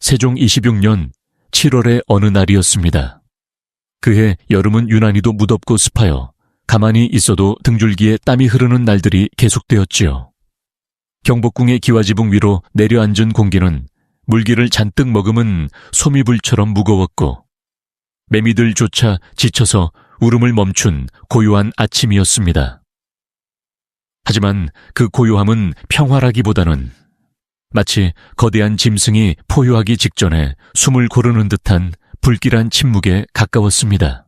세종 26년 7월의 어느 날이었습니다. 그해 여름은 유난히도 무덥고 습하여 가만히 있어도 등줄기에 땀이 흐르는 날들이 계속되었지요. 경복궁의 기와지붕 위로 내려앉은 공기는 물기를 잔뜩 머금은 소미불처럼 무거웠고 매미들조차 지쳐서 울음을 멈춘 고요한 아침이었습니다. 하지만 그 고요함은 평화라기보다는 마치 거대한 짐승이 포효하기 직전에 숨을 고르는 듯한 불길한 침묵에 가까웠습니다.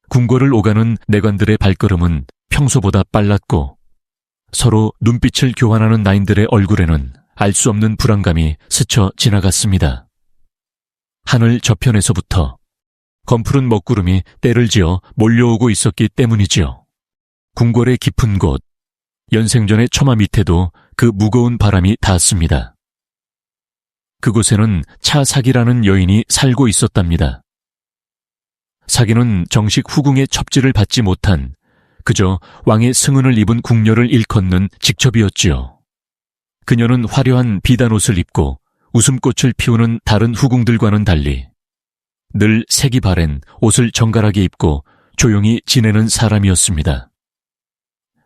궁궐을 오가는 내관들의 발걸음은 평소보다 빨랐고 서로 눈빛을 교환하는 나인들의 얼굴에는 알 수 없는 불안감이 스쳐 지나갔습니다. 하늘 저편에서부터 검푸른 먹구름이 때를 지어 몰려오고 있었기 때문이지요. 궁궐의 깊은 곳, 연생전의 처마 밑에도 그 무거운 바람이 닿았습니다. 그곳에는 차사기라는 여인이 살고 있었답니다. 사기는 정식 후궁의 첩지를 받지 못한 그저 왕의 승은을 입은 궁녀를 일컫는 직첩이었지요. 그녀는 화려한 비단옷을 입고 웃음꽃을 피우는 다른 후궁들과는 달리 늘 색이 바랜 옷을 정갈하게 입고 조용히 지내는 사람이었습니다.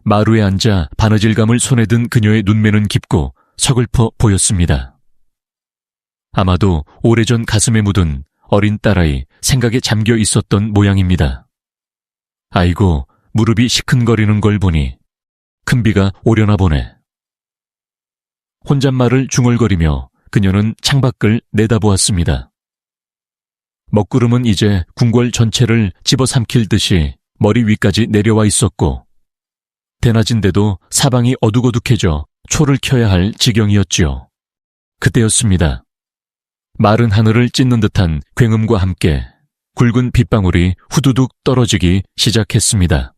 마루에 앉아 바느질감을 손에 든 그녀의 눈매는 깊고 서글퍼 보였습니다. 아마도 오래전 가슴에 묻은 어린 딸아이 생각에 잠겨 있었던 모양입니다. 아이고, 무릎이 시큰거리는 걸 보니 큰 비가 오려나 보네. 혼잣말을 중얼거리며 그녀는 창밖을 내다보았습니다. 먹구름은 이제 궁궐 전체를 집어삼킬 듯이 머리 위까지 내려와 있었고 대낮인데도 사방이 어둑어둑해져 초를 켜야 할 지경이었지요. 그때였습니다. 마른 하늘을 찢는 듯한 굉음과 함께 굵은 빗방울이 후두둑 떨어지기 시작했습니다.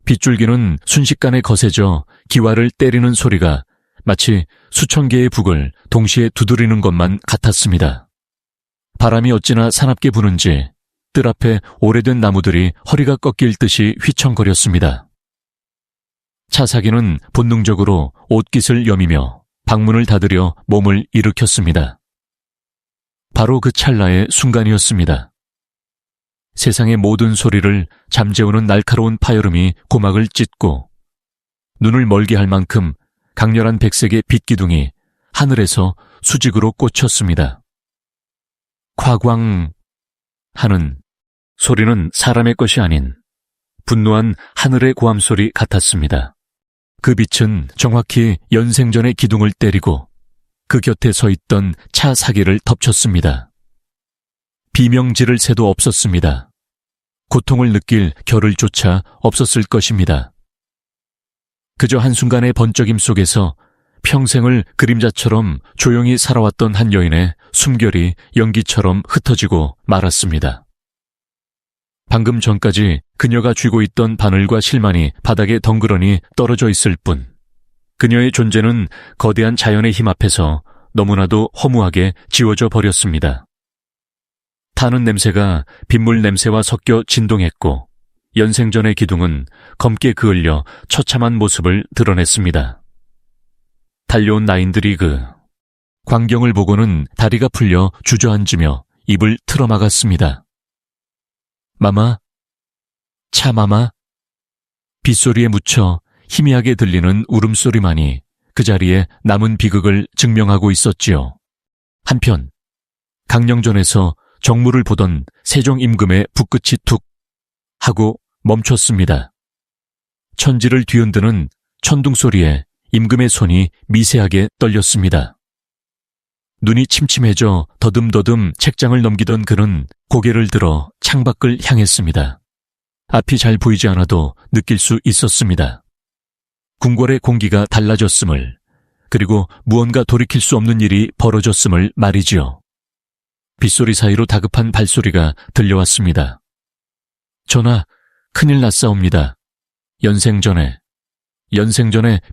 빗줄기는 순식간에 거세져 기와를 때리는 소리가 마치 수천 개의 북을 동시에 두드리는 것만 같았습니다. 바람이 어찌나 사납게 부는지 뜰 앞에 오래된 나무들이 허리가 꺾일 듯이 휘청거렸습니다. 차사기는 본능적으로 옷깃을 여미며 방문을 닫으려 몸을 일으켰습니다. 바로 그 찰나의 순간이었습니다. 세상의 모든 소리를 잠재우는 날카로운 파여름이 고막을 찢고 눈을 멀게 할 만큼 강렬한 백색의 빛기둥이 하늘에서 수직으로 꽂혔습니다. 콱광 하는 소리는 사람의 것이 아닌 분노한 하늘의 고함소리 같았습니다. 그 빛은 정확히 연생전의 기둥을 때리고 그 곁에 서 있던 차 사기를 덮쳤습니다. 비명지를 새도 없었습니다. 고통을 느낄 겨를조차 없었을 것입니다. 그저 한순간의 번쩍임 속에서 평생을 그림자처럼 조용히 살아왔던 한 여인의 숨결이 연기처럼 흩어지고 말았습니다. 방금 전까지 그녀가 쥐고 있던 바늘과 실만이 바닥에 덩그러니 떨어져 있을 뿐 그녀의 존재는 거대한 자연의 힘 앞에서 너무나도 허무하게 지워져 버렸습니다. 타는 냄새가 빗물 냄새와 섞여 진동했고 연생전의 기둥은 검게 그을려 처참한 모습을 드러냈습니다. 달려온 나인들이 그 광경을 보고는 다리가 풀려 주저앉으며 입을 틀어막았습니다. 마마? 차마마? 빗소리에 묻혀 희미하게 들리는 울음소리만이 그 자리에 남은 비극을 증명하고 있었지요. 한편 강령전에서 정무를 보던 세종 임금의 붓끝이 툭 하고 멈췄습니다. 천지를 뒤흔드는 천둥소리에 임금의 손이 미세하게 떨렸습니다. 눈이 침침해져 더듬더듬 책장을 넘기던 그는 고개를 들어 창밖을 향했습니다. 앞이 잘 보이지 않아도 느낄 수 있었습니다. 궁궐의 공기가 달라졌음을, 그리고 무언가 돌이킬 수 없는 일이 벌어졌음을 말이지요. 빗소리 사이로 다급한 발소리가 들려왔습니다. 전하, 큰일 났사옵니다. 연생전에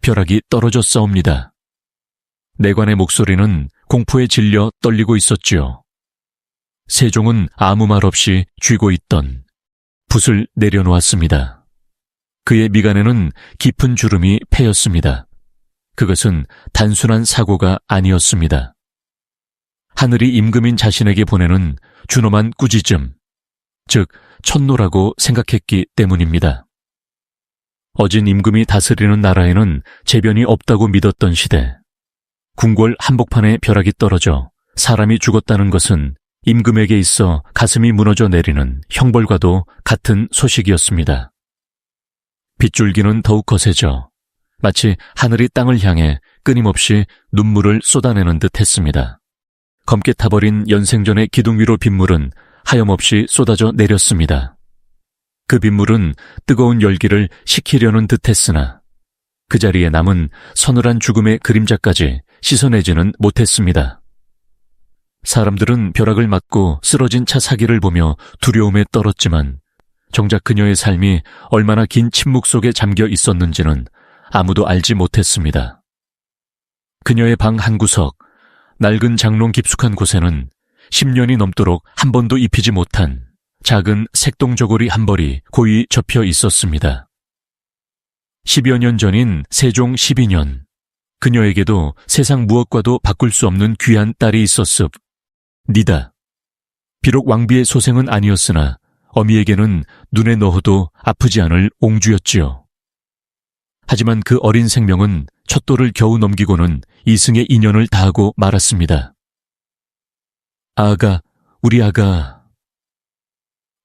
벼락이 떨어졌사옵니다. 내관의 목소리는 공포에 질려 떨리고 있었지요. 세종은 아무 말 없이 쥐고 있던 붓을 내려놓았습니다. 그의 미간에는 깊은 주름이 패였습니다. 그것은 단순한 사고가 아니었습니다. 하늘이 임금인 자신에게 보내는 준엄한 꾸짖음, 즉 천노라고 생각했기 때문입니다. 어진 임금이 다스리는 나라에는 재변이 없다고 믿었던 시대, 궁궐 한복판에 벼락이 떨어져 사람이 죽었다는 것은 임금에게 있어 가슴이 무너져 내리는 형벌과도 같은 소식이었습니다. 빗줄기는 더욱 거세져 마치 하늘이 땅을 향해 끊임없이 눈물을 쏟아내는 듯 했습니다. 검게 타버린 연생전의 기둥 위로 빗물은 하염없이 쏟아져 내렸습니다. 그 빗물은 뜨거운 열기를 식히려는 듯 했으나 그 자리에 남은 서늘한 죽음의 그림자까지 씻어내지는 못했습니다. 사람들은 벼락을 맞고 쓰러진 차 사기를 보며 두려움에 떨었지만 정작 그녀의 삶이 얼마나 긴 침묵 속에 잠겨 있었는지는 아무도 알지 못했습니다. 그녀의 방 한구석, 낡은 장롱 깊숙한 곳에는 10년이 넘도록 한 번도 입히지 못한 작은 색동저고리 한 벌이 고이 접혀 있었습니다. 10여 년 전인 세종 12년, 그녀에게도 세상 무엇과도 바꿀 수 없는 귀한 딸이 있었습. 니다. 비록 왕비의 소생은 아니었으나 어미에게는 눈에 넣어도 아프지 않을 옹주였지요. 하지만 그 어린 생명은 첫 돌을 겨우 넘기고는 이승의 인연을 다하고 말았습니다. 아가, 우리 아가.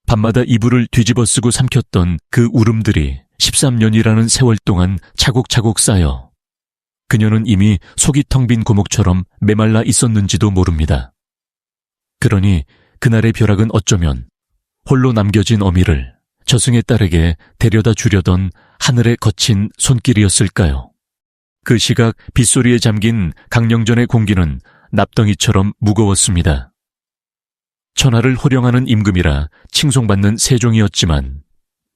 밤마다 이불을 뒤집어 쓰고 삼켰던 그 울음들이 13년이라는 세월 동안 차곡차곡 쌓여 그녀는 이미 속이 텅 빈 고목처럼 메말라 있었는지도 모릅니다. 그러니 그날의 벼락은 어쩌면 홀로 남겨진 어미를 저승의 딸에게 데려다 주려던 하늘의 거친 손길이었을까요? 그 시각 빗소리에 잠긴 강령전의 공기는 납덩이처럼 무거웠습니다. 천하를 호령하는 임금이라 칭송받는 세종이었지만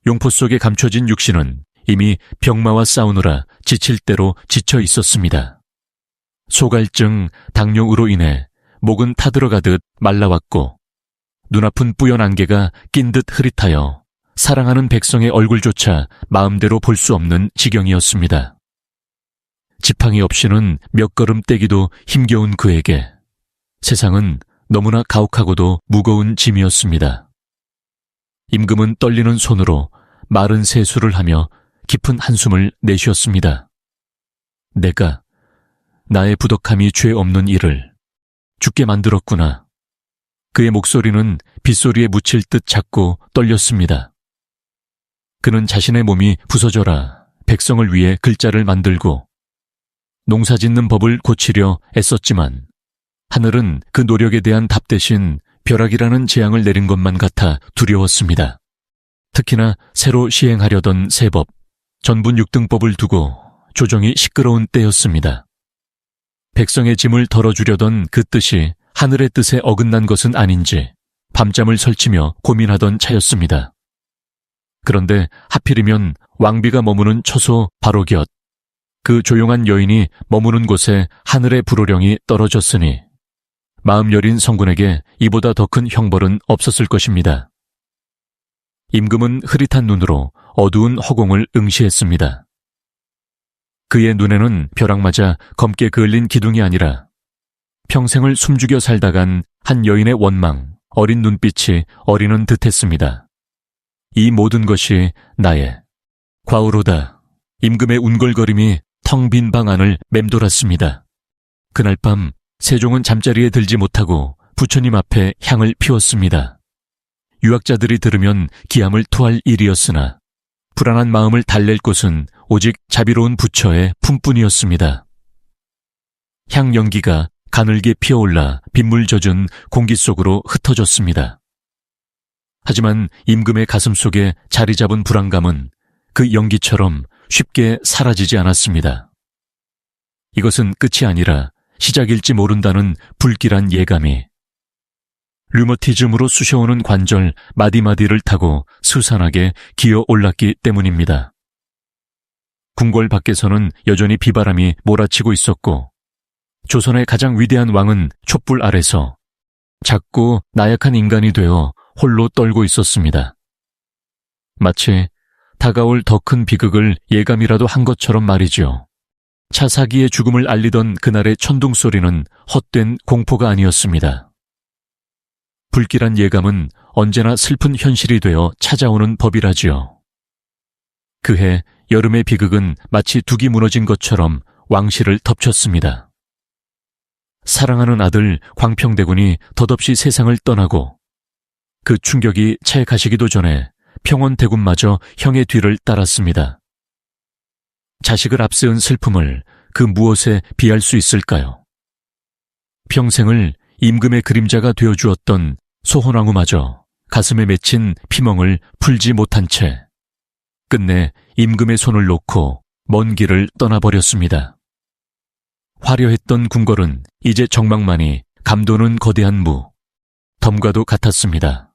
용포 속에 감춰진 육신은 이미 병마와 싸우느라 지칠 대로 지쳐 있었습니다. 소갈증, 당뇨으로 인해 목은 타들어가듯 말라왔고 눈아픈 뿌연 안개가 낀 듯 흐릿하여 사랑하는 백성의 얼굴조차 마음대로 볼 수 없는 지경이었습니다. 지팡이 없이는 몇 걸음 떼기도 힘겨운 그에게 세상은 너무나 가혹하고도 무거운 짐이었습니다. 임금은 떨리는 손으로 마른 세수를 하며 깊은 한숨을 내쉬었습니다. 내가 나의 부덕함이 죄 없는 이를 죽게 만들었구나. 그의 목소리는 빗소리에 묻힐 듯 작고 떨렸습니다. 그는 자신의 몸이 부서져라 백성을 위해 글자를 만들고 농사짓는 법을 고치려 애썼지만 하늘은 그 노력에 대한 답 대신 벼락이라는 재앙을 내린 것만 같아 두려웠습니다. 특히나 새로 시행하려던 세법, 전분 6등법을 두고 조정이 시끄러운 때였습니다. 백성의 짐을 덜어주려던 그 뜻이 하늘의 뜻에 어긋난 것은 아닌지 밤잠을 설치며 고민하던 차였습니다. 그런데 하필이면 왕비가 머무는 처소 바로 곁, 그 조용한 여인이 머무는 곳에 하늘의 불호령이 떨어졌으니 마음 여린 성군에게 이보다 더 큰 형벌은 없었을 것입니다. 임금은 흐릿한 눈으로 어두운 허공을 응시했습니다. 그의 눈에는 벼락 맞아 검게 그을린 기둥이 아니라 평생을 숨죽여 살다간 한 여인의 원망, 어린 눈빛이 어리는 듯했습니다. 이 모든 것이 나의 과오로다. 임금의 운걸거림이 텅 빈 방 안을 맴돌았습니다. 그날 밤 세종은 잠자리에 들지 못하고 부처님 앞에 향을 피웠습니다. 유학자들이 들으면 기함을 토할 일이었으나 불안한 마음을 달랠 곳은 오직 자비로운 부처의 품뿐이었습니다. 향 연기가 가늘게 피어올라 빗물 젖은 공기 속으로 흩어졌습니다. 하지만 임금의 가슴 속에 자리 잡은 불안감은 그 연기처럼 쉽게 사라지지 않았습니다. 이것은 끝이 아니라 시작일지 모른다는 불길한 예감이 류머티즘으로 쑤셔오는 관절 마디마디를 타고 스산하게 기어 올랐기 때문입니다. 궁궐 밖에서는 여전히 비바람이 몰아치고 있었고 조선의 가장 위대한 왕은 촛불 아래서 작고 나약한 인간이 되어 홀로 떨고 있었습니다. 마치 다가올 더 큰 비극을 예감이라도 한 것처럼 말이죠. 차 사기의 죽음을 알리던 그날의 천둥 소리는 헛된 공포가 아니었습니다. 불길한 예감은 언제나 슬픈 현실이 되어 찾아오는 법이라지요. 그해 여름의 비극은 마치 둑이 무너진 것처럼 왕실을 덮쳤습니다. 사랑하는 아들 광평대군이 덧없이 세상을 떠나고 그 충격이 채 가시기도 전에 평원대군마저 형의 뒤를 따랐습니다. 자식을 앞세운 슬픔을 그 무엇에 비할 수 있을까요? 평생을 임금의 그림자가 되어주었던 소혼왕후마저 가슴에 맺힌 피멍을 풀지 못한 채 끝내 임금의 손을 놓고 먼 길을 떠나버렸습니다. 화려했던 궁궐은 이제 정막만이 감도는 거대한 무, 덤과도 같았습니다.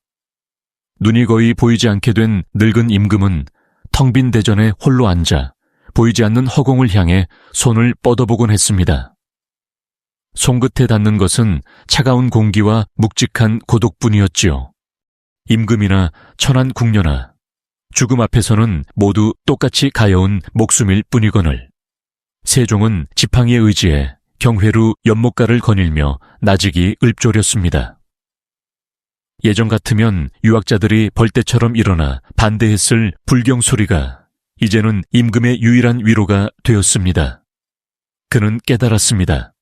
눈이 거의 보이지 않게 된 늙은 임금은 텅 빈 대전에 홀로 앉아 보이지 않는 허공을 향해 손을 뻗어보곤 했습니다. 손끝에 닿는 것은 차가운 공기와 묵직한 고독뿐이었지요. 임금이나 천한 궁녀나 죽음 앞에서는 모두 똑같이 가여운 목숨일 뿐이거늘 세종은 지팡이에 의지해 경회루 연못가를 거닐며 나직이 읊조렸습니다. 예전 같으면 유학자들이 벌떼처럼 일어나 반대했을 불경 소리가 이제는 임금의 유일한 위로가 되었습니다. 그는 깨달았습니다.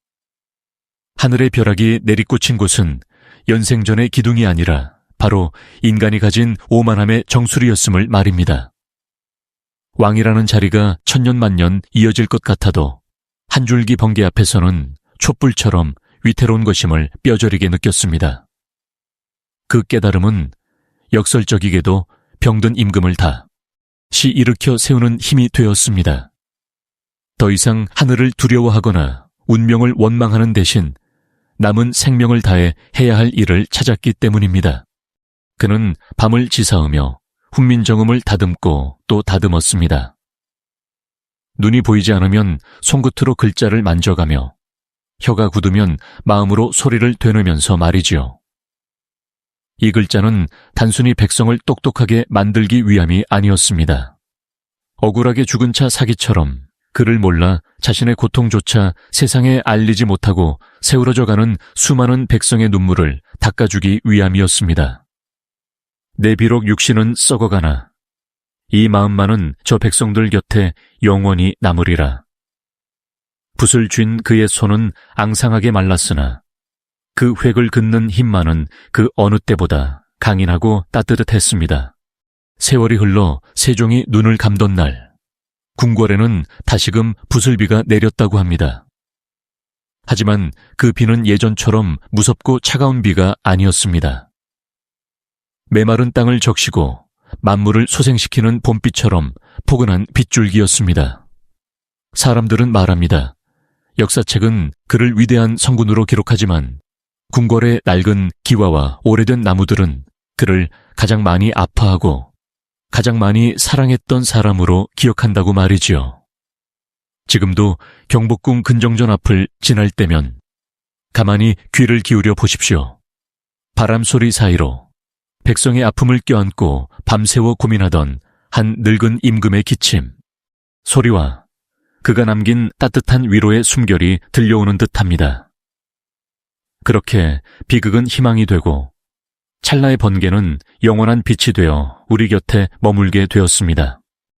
하늘의 벼락이 내리꽂힌 곳은 연생전의 기둥이 아니라 바로 인간이 가진 오만함의 정수리였음을 말입니다. 왕이라는 자리가 천년만년 이어질 것 같아도 한 줄기 번개 앞에서는 촛불처럼 위태로운 것임을 뼈저리게 느꼈습니다. 그 깨달음은 역설적이게도 병든 임금을 다시 일으켜 세우는 힘이 되었습니다. 더 이상 하늘을 두려워하거나 운명을 원망하는 대신 남은 생명을 다해 해야 할 일을 찾았기 때문입니다. 그는 밤을 지사으며 훈민정음을 다듬고 또 다듬었습니다. 눈이 보이지 않으면 손끝으로 글자를 만져가며 혀가 굳으면 마음으로 소리를 되뇌면서 말이지요. 이 글자는 단순히 백성을 똑똑하게 만들기 위함이 아니었습니다. 억울하게 죽은 차 사기처럼 그를 몰라 자신의 고통조차 세상에 알리지 못하고 세우러져가는 수많은 백성의 눈물을 닦아주기 위함이었습니다. 내 비록 육신은 썩어가나 이 마음만은 저 백성들 곁에 영원히 남으리라. 붓을 쥔 그의 손은 앙상하게 말랐으나 그 획을 긋는 힘만은 그 어느 때보다 강인하고 따뜻했습니다. 세월이 흘러 세종이 눈을 감던 날 궁궐에는 다시금 붓을비가 내렸다고 합니다. 하지만 그 비는 예전처럼 무섭고 차가운 비가 아니었습니다. 메마른 땅을 적시고 만물을 소생시키는 봄비처럼 포근한 빗줄기였습니다. 사람들은 말합니다. 역사책은 그를 위대한 성군으로 기록하지만 궁궐의 낡은 기와와 오래된 나무들은 그를 가장 많이 아파하고 가장 많이 사랑했던 사람으로 기억한다고 말이지요. 지금도 경복궁 근정전 앞을 지날 때면 가만히 귀를 기울여 보십시오. 바람소리 사이로 백성의 아픔을 껴안고 밤새워 고민하던 한 늙은 임금의 기침, 소리와 그가 남긴 따뜻한 위로의 숨결이 들려오는 듯합니다. 그렇게 비극은 희망이 되고 찰나의 번개는 영원한 빛이 되어 우리 곁에 머물게 되었습니다.